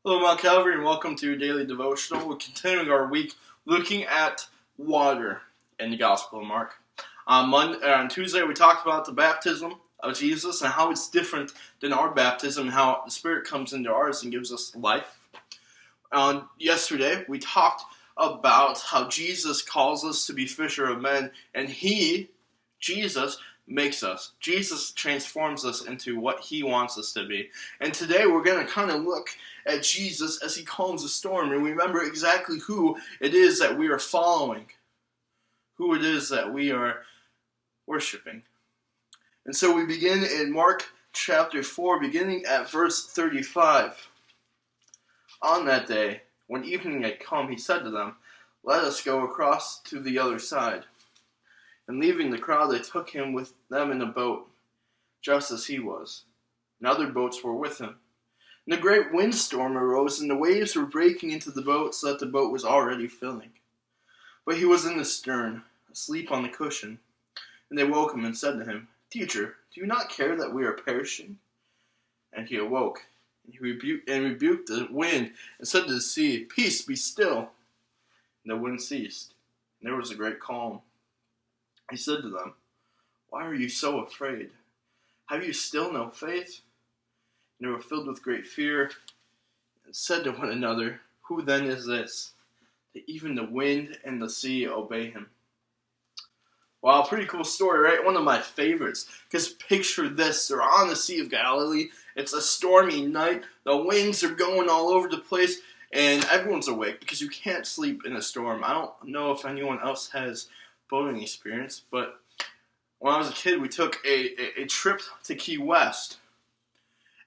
Hello, Mount Calvary, and welcome to your daily devotional. We're continuing our week looking at water in the Gospel of Mark. On Tuesday, we talked about the baptism of Jesus and how it's different than our baptism, and how the Spirit comes into ours and gives us life. Yesterday, we talked about how Jesus calls us to be fisher of men, and Jesus, makes us. Jesus transforms us into what he wants us to be. And today we're going to kind of look at Jesus as he calms the storm and remember exactly who it is that we are following, who it is that we are worshiping. And so we begin in Mark chapter 4, beginning at verse 35. On that day, when evening had come, he said to them, "Let us go across to the other side." And leaving the crowd, they took him with them in a boat, just as he was. And other boats were with him. And a great windstorm arose, and the waves were breaking into the boat, so that the boat was already filling. But he was in the stern, asleep on the cushion. And they woke him and said to him, "Teacher, do you not care that we are perishing?" And he awoke, and he rebuked the wind, and said to the sea, "Peace, be still." And the wind ceased, and there was a great calm. He said to them, "Why are you so afraid? Have you still no faith?" And they were filled with great fear and said to one another, "Who then is this, that even the wind and the sea obey him?" Wow, pretty cool story, right? One of my favorites. Because picture this, they're on the Sea of Galilee. It's a stormy night. The winds are going all over the place. And everyone's awake because you can't sleep in a storm. I don't know if anyone else has boating experience, but when I was a kid, we took a trip to Key West,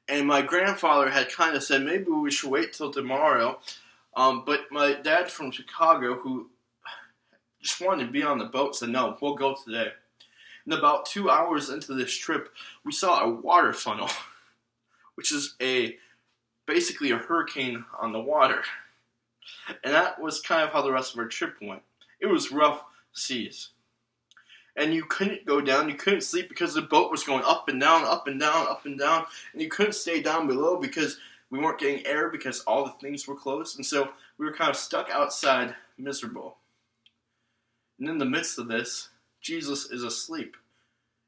and my grandfather had kind of said maybe we should wait till tomorrow, but my dad from Chicago, who just wanted to be on the boat, said no, we'll go today. And about 2 hours into this trip, we saw a water funnel, which is basically a hurricane on the water, and that was kind of how the rest of our trip went. It was rough seas. And you couldn't go down, you couldn't sleep because the boat was going up and down, up and down, up and down, and you couldn't stay down below because we weren't getting air because all the things were closed, and so we were kind of stuck outside, miserable. And in the midst of this, Jesus is asleep.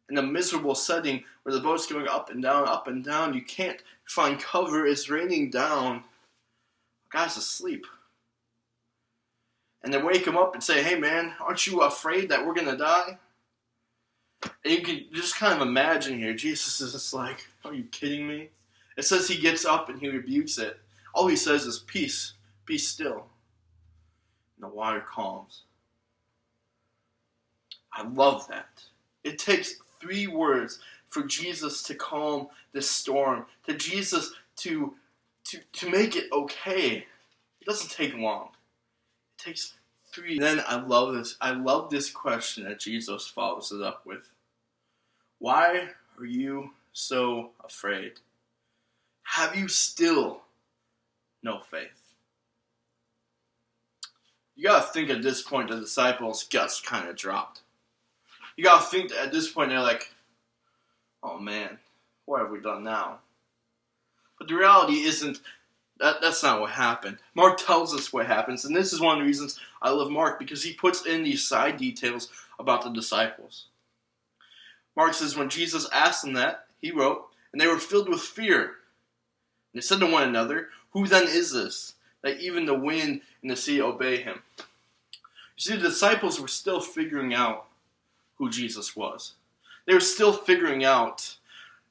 In a miserable setting where the boat's going up and down, you can't find cover, it's raining down. The guy's asleep. And they wake him up and say, "Hey man, aren't you afraid that we're going to die?" And you can just kind of imagine here, Jesus is just like, "Are you kidding me?" It says he gets up and he rebukes it. All he says is, "Peace, be still." And the water calms. I love that. It takes 3 words for Jesus to calm this storm, to Jesus to make it okay. It doesn't take long. It takes 3. Then I love this. I love this question that Jesus follows it up with. Why are you so afraid? Have you still no faith? You gotta think at this point the disciples' guts kind of dropped. You gotta think that at this point they're like, "Oh man, what have we done now?" But the reality isn't that's not what happened. Mark tells us what happens, and this is one of the reasons I love Mark, because he puts in these side details about the disciples. Mark says when Jesus asked them that, he wrote, "And they were filled with fear. And they said to one another, 'Who then is this, that even the wind and the sea obey him?'" You see, the disciples were still figuring out who Jesus was. They were still figuring out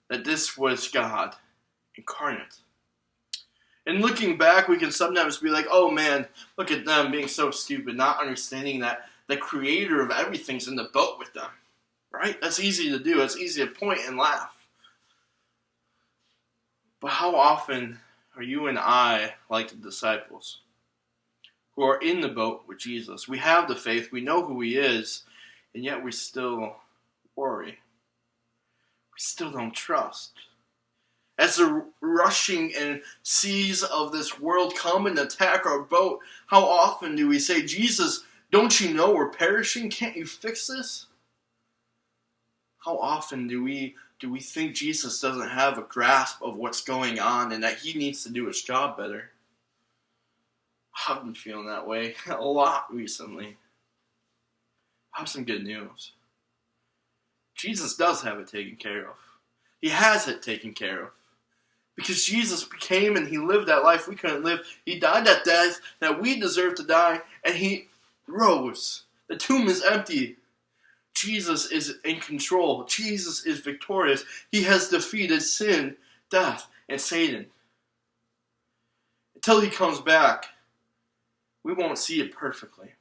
that this was God incarnate. And looking back, we can sometimes be like, "Oh man, look at them being so stupid, not understanding that the creator of everything's in the boat with them." Right? That's easy to do. It's easy to point and laugh. But how often are you and I like the disciples who are in the boat with Jesus? We have the faith, we know who he is, and yet we still worry. We still don't trust. As the rushing and seas of this world come and attack our boat, how often do we say, "Jesus, don't you know we're perishing? Can't you fix this?" How often do we think Jesus doesn't have a grasp of what's going on and that he needs to do his job better? I've been feeling that way a lot recently. I have some good news. Jesus does have it taken care of. He has it taken care of. Because Jesus became and He lived that life we couldn't live. He died that death that we deserve to die, and He rose. The tomb is empty. Jesus is in control. Jesus is victorious. He has defeated sin, death, and Satan. Until He comes back, we won't see it perfectly.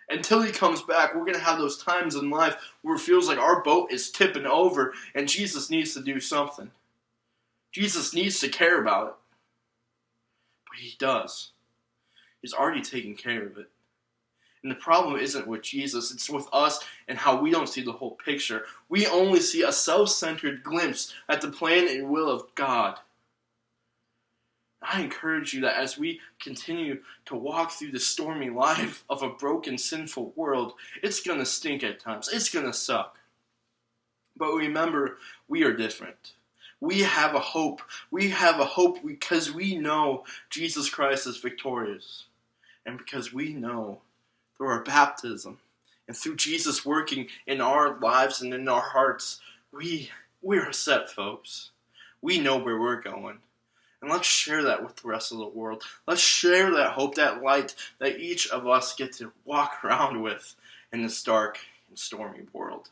Until He comes back, we're going to have those times in life where it feels like our boat is tipping over and Jesus needs to do something. Jesus needs to care about it. But He does. He's already taken care of it. And the problem isn't with Jesus, it's with us and how we don't see the whole picture. We only see a self-centered glimpse at the plan and will of God. I encourage you that as we continue to walk through the stormy life of a broken, sinful world, it's going to stink at times. It's going to suck. But remember, we are different. We have a hope. We have a hope because we know Jesus Christ is victorious. And because we know through our baptism and through Jesus working in our lives and in our hearts, we're set, folks. We know where we're going. And let's share that with the rest of the world. Let's share that hope, that light that each of us get to walk around with in this dark and stormy world.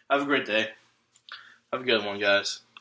Have a great day. Have a good one, guys.